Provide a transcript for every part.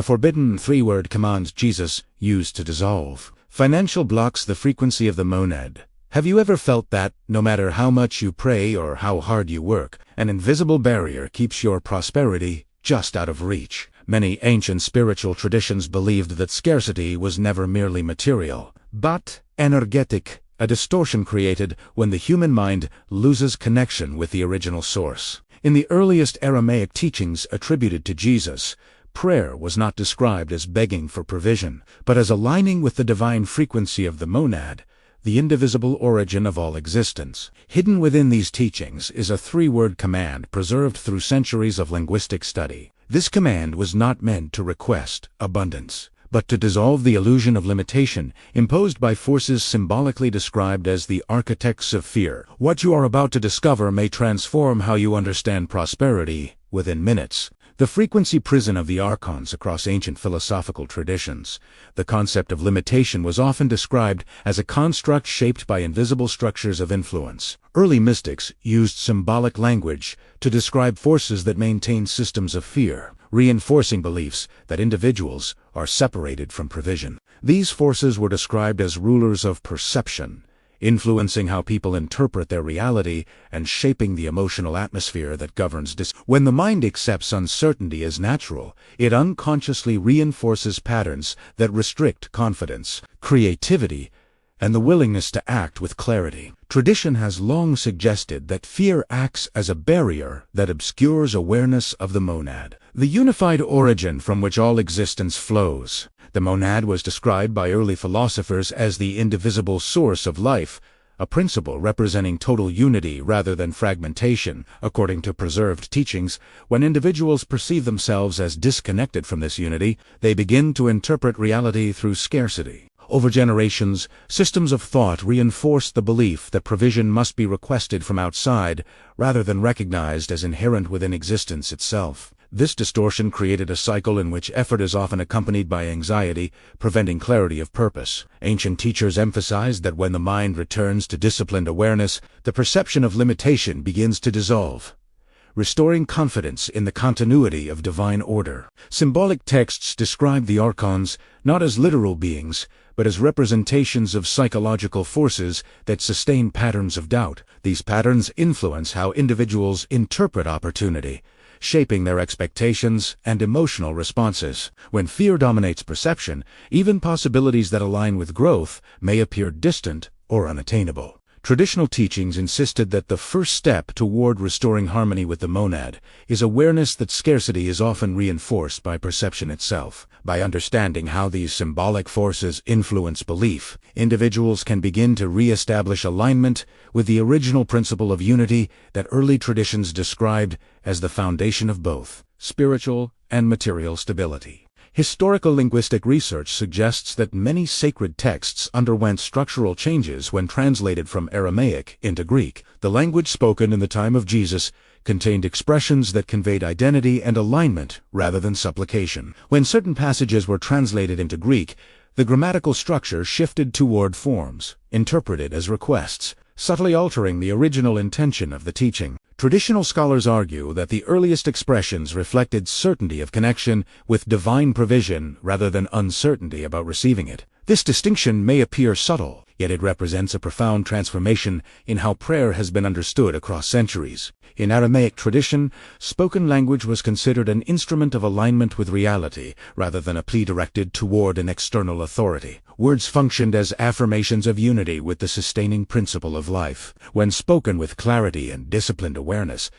the forbidden three-word commands Jesus used to dissolve. Financial blocks the frequency of the monad. Have you ever felt that, no matter how much you pray or how hard you work, an invisible barrier keeps your prosperity just out of reach? Many ancient spiritual traditions believed that scarcity was never merely material, but energetic, a distortion created when the human mind loses connection with the original source. In the earliest Aramaic teachings attributed to Jesus, prayer was not described as begging for provision, but as aligning with the divine frequency of the monad, the indivisible origin of all existence. Hidden within these teachings is a three-word command preserved through centuries of linguistic study. This command was not meant to request abundance, but to dissolve the illusion of limitation imposed by forces symbolically described as the architects of fear. What you are about to discover may transform how you understand prosperity within minutes. The frequency prison of the archons across ancient philosophical traditions. The concept of limitation was often described as a construct shaped by invisible structures of influence. Early mystics used symbolic language to describe forces that maintain systems of fear, reinforcing beliefs that individuals are separated from provision. These forces were described as rulers of perception, influencing how people interpret their reality and shaping the emotional atmosphere that governs When the mind accepts uncertainty as natural, it unconsciously reinforces patterns that restrict confidence, creativity, and the willingness to act with clarity. Tradition has long suggested that fear acts as a barrier that obscures awareness of the monad, the unified origin from which all existence flows. The monad was described by early philosophers as the indivisible source of life, a principle representing total unity rather than fragmentation. According to preserved teachings, when individuals perceive themselves as disconnected from this unity, they begin to interpret reality through scarcity. Over generations, systems of thought reinforced the belief that provision must be requested from outside rather than recognized as inherent within existence itself. This distortion created a cycle in which effort is often accompanied by anxiety, preventing clarity of purpose. Ancient teachers emphasized that when the mind returns to disciplined awareness, the perception of limitation begins to dissolve, restoring confidence in the continuity of divine order. Symbolic texts describe the archons not as literal beings, but as representations of psychological forces that sustain patterns of doubt. These patterns influence how individuals interpret opportunity, shaping their expectations and emotional responses. When fear dominates perception, even possibilities that align with growth may appear distant or unattainable. Traditional teachings insisted that the first step toward restoring harmony with the monad is awareness that scarcity is often reinforced by perception itself. By understanding how these symbolic forces influence belief, individuals can begin to re-establish alignment with the original principle of unity that early traditions described as the foundation of both spiritual and material stability. Historical linguistic research suggests that many sacred texts underwent structural changes when translated from Aramaic into Greek. The language spoken in the time of Jesus contained expressions that conveyed identity and alignment rather than supplication. When certain passages were translated into Greek, the grammatical structure shifted toward forms, interpreted as requests, subtly altering the original intention of the teaching. Traditional scholars argue that the earliest expressions reflected certainty of connection with divine provision rather than uncertainty about receiving it. This distinction may appear subtle, yet it represents a profound transformation in how prayer has been understood across centuries. In Aramaic tradition, spoken language was considered an instrument of alignment with reality, rather than a plea directed toward an external authority. Words functioned as affirmations of unity with the sustaining principle of life. When spoken with clarity and disciplined awareness,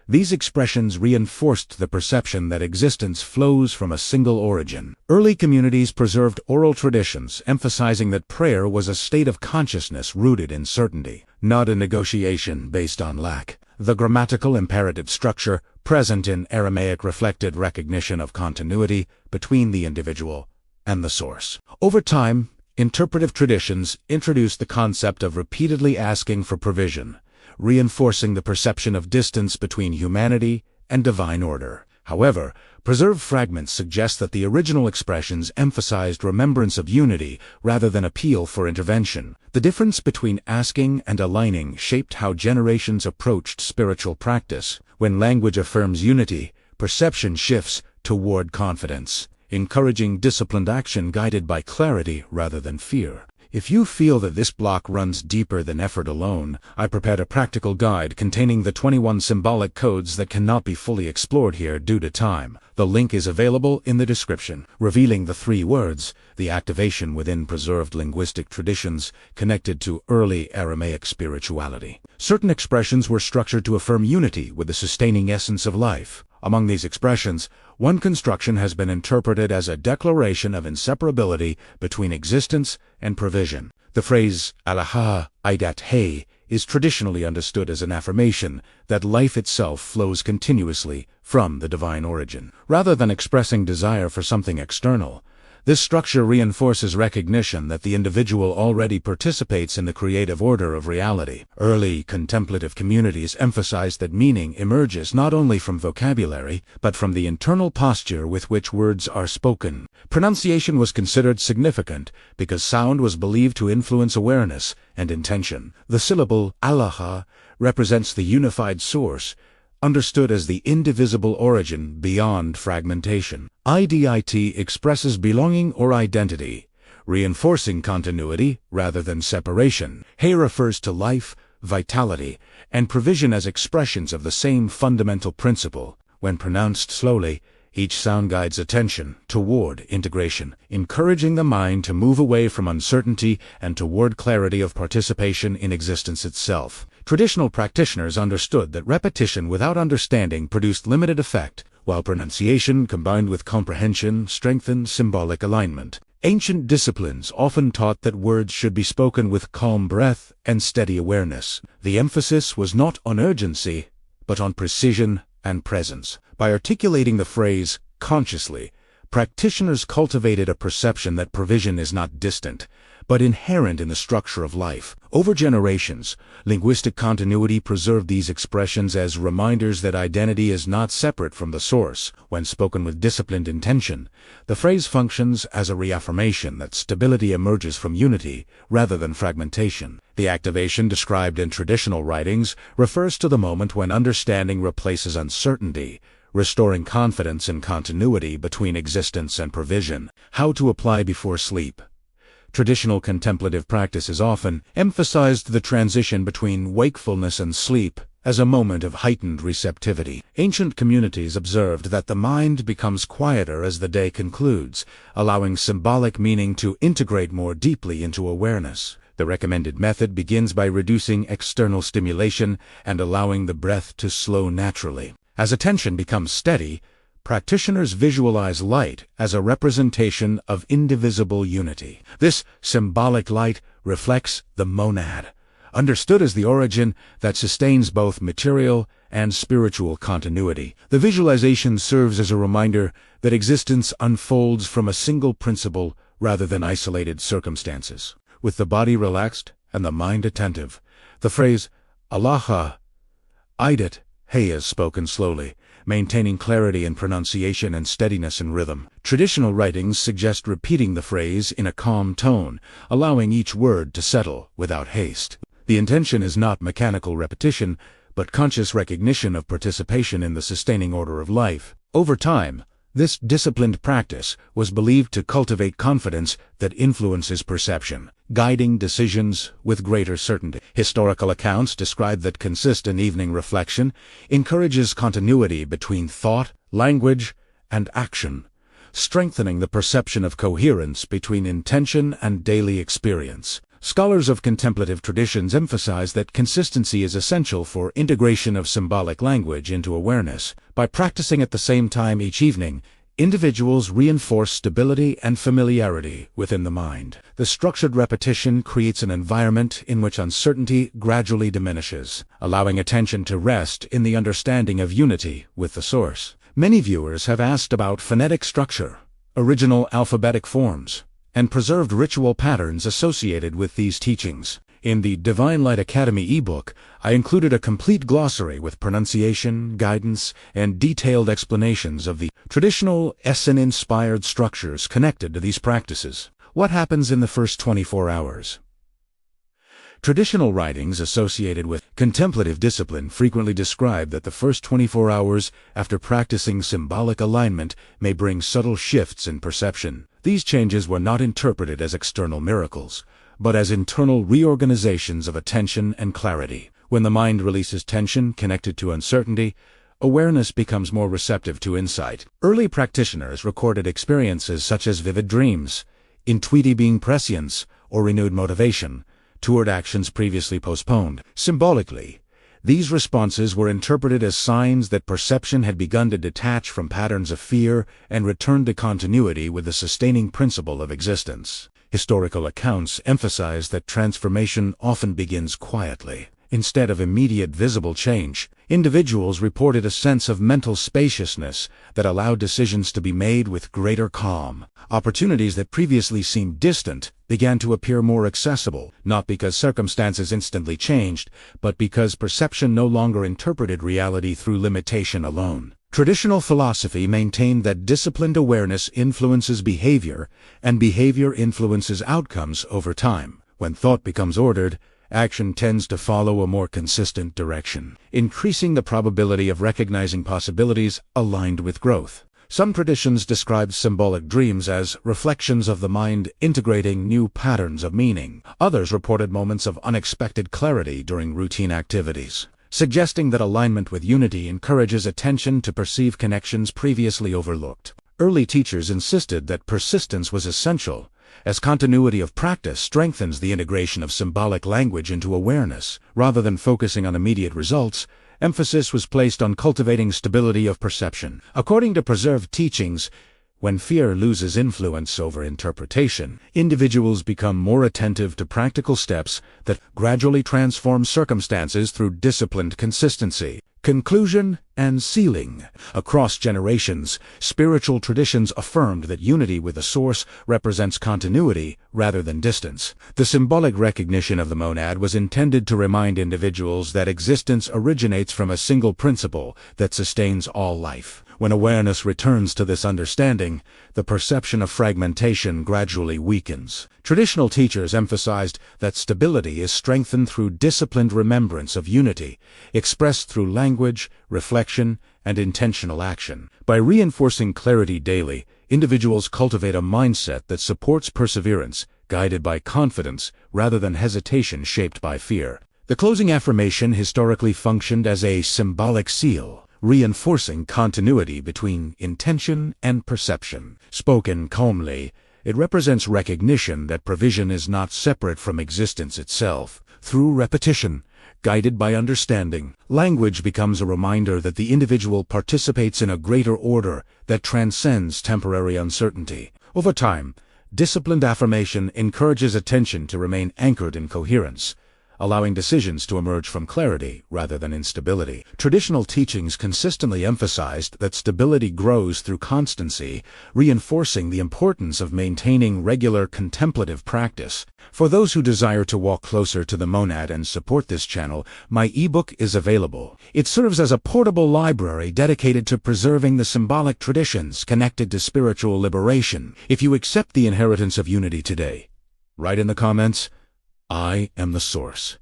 these expressions reinforced the perception that existence flows from a single origin. Early communities preserved oral traditions, emphasizing that prayer was a state of consciousness rooted in certainty, not a negotiation based on lack. The grammatical imperative structure present in Aramaic reflected recognition of continuity between the individual and the source. Over time, interpretive traditions introduced the concept of repeatedly asking for provision, reinforcing the perception of distance between humanity and divine order. However, preserved fragments suggest that the original expressions emphasized remembrance of unity rather than appeal for intervention. The difference between asking and aligning shaped how generations approached spiritual practice. When language affirms unity, perception shifts toward confidence. encouraging disciplined action guided by clarity rather than fear. If you feel that this block runs deeper than effort alone, I prepared a practical guide containing the 21 symbolic codes that cannot be fully explored here due to time. The link is available in the description, revealing the 3 words, the activation within preserved linguistic traditions connected to early Aramaic spirituality. Certain expressions were structured to affirm unity with the sustaining essence of life. Among these expressions, one construction has been interpreted as a declaration of inseparability between existence and provision. The phrase ALAHA IDIT HAYE is traditionally understood as an affirmation that life itself flows continuously from the divine origin. Rather than expressing desire for something external, this structure reinforces recognition that the individual already participates in the creative order of reality. Early contemplative communities emphasized that meaning emerges not only from vocabulary, but from the internal posture with which words are spoken. Pronunciation was considered significant because sound was believed to influence awareness and intention. The syllable ALAHA represents the unified source, understood as the indivisible origin beyond fragmentation. IDIT expresses belonging or identity, reinforcing continuity rather than separation. Hay refers to life, vitality, and provision as expressions of the same fundamental principle. When pronounced slowly, each sound guides attention toward integration, encouraging the mind to move away from uncertainty and toward clarity of participation in existence itself. Traditional practitioners understood that repetition without understanding produced limited effect, while pronunciation combined with comprehension strengthened symbolic alignment. Ancient disciplines often taught that words should be spoken with calm breath and steady awareness. The emphasis was not on urgency, but on precision and presence. By articulating the phrase consciously, practitioners cultivated a perception that provision is not distant, but inherent in the structure of life. Over generations, linguistic continuity preserved these expressions as reminders that identity is not separate from the source. When spoken with disciplined intention, the phrase functions as a reaffirmation that stability emerges from unity rather than fragmentation. The activation described in traditional writings refers to the moment when understanding replaces uncertainty, restoring confidence in continuity between existence and provision. How to apply before sleep. Traditional contemplative practices often emphasized the transition between wakefulness and sleep as a moment of heightened receptivity. Ancient communities observed that the mind becomes quieter as the day concludes, allowing symbolic meaning to integrate more deeply into awareness. The recommended method begins by reducing external stimulation and allowing the breath to slow naturally. As attention becomes steady, practitioners visualize light as a representation of indivisible unity. This symbolic light reflects the monad, understood as the origin that sustains both material and spiritual continuity. The visualization serves as a reminder that existence unfolds from a single principle rather than isolated circumstances. With the body relaxed and the mind attentive, the phrase ALAHA IDIT HAYE is spoken slowly, maintaining clarity in pronunciation and steadiness in rhythm. Traditional writings suggest repeating the phrase in a calm tone, allowing each word to settle without haste. The intention is not mechanical repetition, but conscious recognition of participation in the sustaining order of life. Over time, this disciplined practice was believed to cultivate confidence that influences perception, guiding decisions with greater certainty. Historical accounts describe that consistent evening reflection encourages continuity between thought, language, and action, strengthening the perception of coherence between intention and daily experience. Scholars of contemplative traditions emphasize that consistency is essential for integration of symbolic language into awareness. By practicing at the same time each evening, individuals reinforce stability and familiarity within the mind. The structured repetition creates an environment in which uncertainty gradually diminishes, allowing attention to rest in the understanding of unity with the source. Many viewers have asked about phonetic structure, original alphabetic forms, and preserved ritual patterns associated with these teachings. In the Divine Light Academy ebook, I included a complete glossary with pronunciation, guidance, and detailed explanations of the traditional Essen-inspired structures connected to these practices. What happens in the first 24 hours? Traditional writings associated with contemplative discipline frequently describe that the first 24 hours after practicing symbolic alignment may bring subtle shifts in perception. These changes were not interpreted as external miracles, but as internal reorganizations of attention and clarity. When the mind releases tension connected to uncertainty, awareness becomes more receptive to insight. Early practitioners recorded experiences such as vivid dreams, intuitive prescience, or renewed motivation toward actions previously postponed. Symbolically, these responses were interpreted as signs that perception had begun to detach from patterns of fear and return to continuity with the sustaining principle of existence. Historical accounts emphasize that transformation often begins quietly. Instead of immediate visible change, individuals reported a sense of mental spaciousness that allowed decisions to be made with greater calm. Opportunities that previously seemed distant began to appear more accessible, not because circumstances instantly changed, but because perception no longer interpreted reality through limitation alone. Traditional philosophy maintained that disciplined awareness influences behavior, and behavior influences outcomes over time. When thought becomes ordered, action tends to follow a more consistent direction, increasing the probability of recognizing possibilities aligned with growth. Some traditions describe symbolic dreams as reflections of the mind integrating new patterns of meaning. Others reported moments of unexpected clarity during routine activities, suggesting that alignment with unity encourages attention to perceive connections previously overlooked. Early teachers insisted that persistence was essential, as continuity of practice strengthens the integration of symbolic language into awareness. Rather than focusing on immediate results, emphasis was placed on cultivating stability of perception. According to preserved teachings, when fear loses influence over interpretation, individuals become more attentive to practical steps that gradually transform circumstances through disciplined consistency. Conclusion and sealing. Across generations, spiritual traditions affirmed that unity with the source represents continuity rather than distance. The symbolic recognition of the monad was intended to remind individuals that existence originates from a single principle that sustains all life. When awareness returns to this understanding, the perception of fragmentation gradually weakens. Traditional teachers emphasized that stability is strengthened through disciplined remembrance of unity, expressed through language, reflection, and intentional action. By reinforcing clarity daily, individuals cultivate a mindset that supports perseverance, guided by confidence rather than hesitation shaped by fear. The closing affirmation historically functioned as a symbolic seal, reinforcing continuity between intention and perception. Spoken calmly, it represents recognition that provision is not separate from existence itself. Through repetition, guided by understanding, language becomes a reminder that the individual participates in a greater order that transcends temporary uncertainty. Over time, disciplined affirmation encourages attention to remain anchored in coherence, allowing decisions to emerge from clarity rather than instability. Traditional teachings consistently emphasized that stability grows through constancy, reinforcing the importance of maintaining regular contemplative practice. For those who desire to walk closer to the monad and support this channel, my ebook is available. It serves as a portable library dedicated to preserving the symbolic traditions connected to spiritual liberation. If you accept the inheritance of unity today, write in the comments, "I am the source."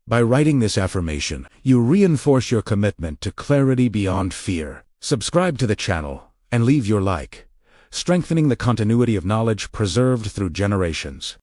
By writing this affirmation, you reinforce your commitment to clarity beyond fear. Subscribe to the channel and leave your like, strengthening the continuity of knowledge preserved through generations.